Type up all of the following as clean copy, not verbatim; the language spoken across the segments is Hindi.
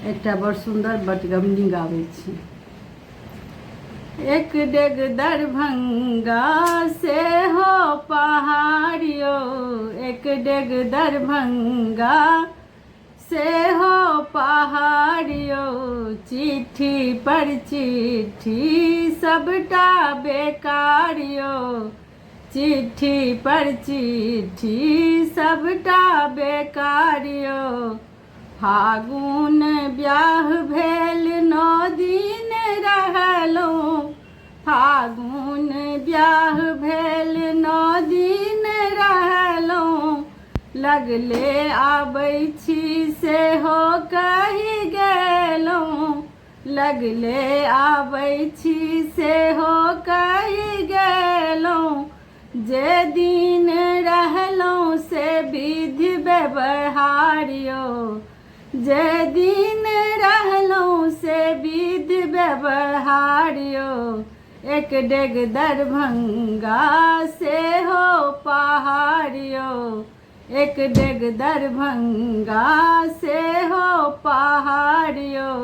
एकटा बड़ सुंदर बटगबनी गाबै छी। एक डेग दरभंगा से हो पहाड़ियो, एक डेग दरभंगा से हो पहाड़ियो, चिट्ठी पर चिट्ठी सबटा बेकारियो, चिट्ठी पर चिट्ठी सबटा बेकारियो। फागुन ब्याह भेल 9 दिन रहलहुँ, फागुन ब्याह भेल 9 दिन रहलहुँ, लगले आबै छी सेहो कहि गेलहुँ, लगले आबै छी सेहो कहि गेलहुँ। जे दिन रहलहुँ से विधि व्यवहारियो, जे दिन रहलहुँ से विधि व्यवहारियो। एक डेग दरभंगा से हो पहाड़ियो, एक डेग दरभंगा से हो पहाड़ियो।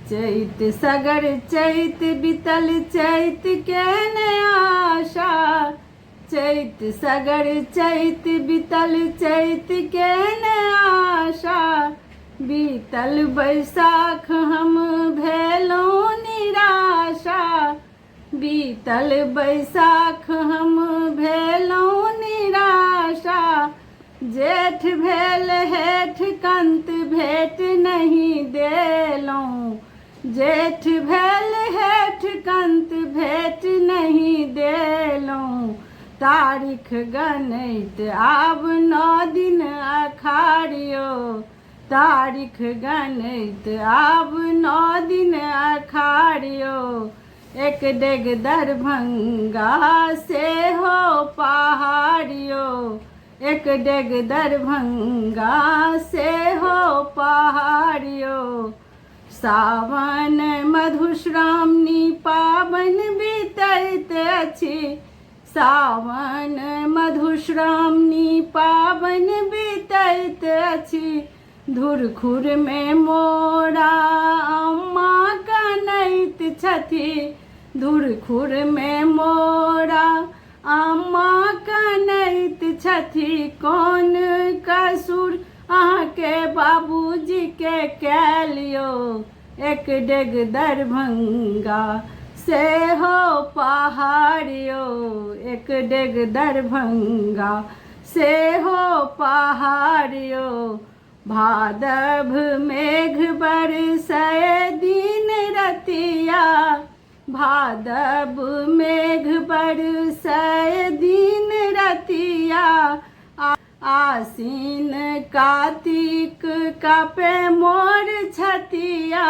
चैत सगर चैत बीतल चैत के ने आशा, चैत सगर चैत बीतल चैत के ने आशा। बीतल बैसाख हम भेलहुँ निराशा, बीतल बैसाख हम भेलहुँ निराशा। जेठ भेल हेठ कंत भेट नहीं देलहुँ, जेठ भेल हेठ कंत भेट नहीं देलहुँ। तारीख गनैत आब 9 दिन अखाड़ियो, तारीख गनैत आब 9 दिन अखाड़ियो। एक डेग दरभंगा से हो पहाड़ियो, एक डेग दरभंगा से हो पहाड़ियो। सावन मधुश्रावणी पाबन बीतैत अछि, सावन मधुश्रावणी पाबन बीतैत अछि। धुरखुर में मोरा अम्मा कनैत छथि, धुरखुर में मोरा अम्मा कनैत छथि। कौन कसूर अहाँके बाबूजी के कैलियो, एक डेग दरभंगा से हो पहाड़ियो, एक डेग दरभंगा से हो पहाड़ियो। भादव मेघ बरसै दिन रतिया, भादव मेघ बरसै दिन रतिया। आसीन कार्तिक कापे मोर छतिया,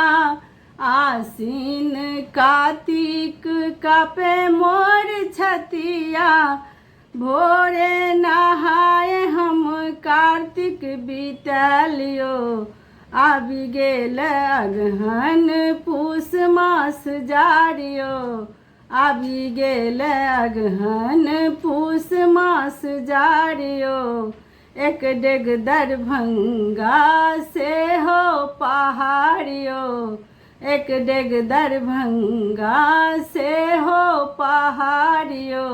आसीन कार्तिक कापे मोर छतिया। भोरे नहाए हम कार्तिक बितलियो, आबि गेल अगहन पूस मास जारियो, आबि गेल अगहन पूस मास जारियो। एक डेग दरभंगा से हो पहाड़ियो, एक डेग दरभंगा से हो पहाड़ियो।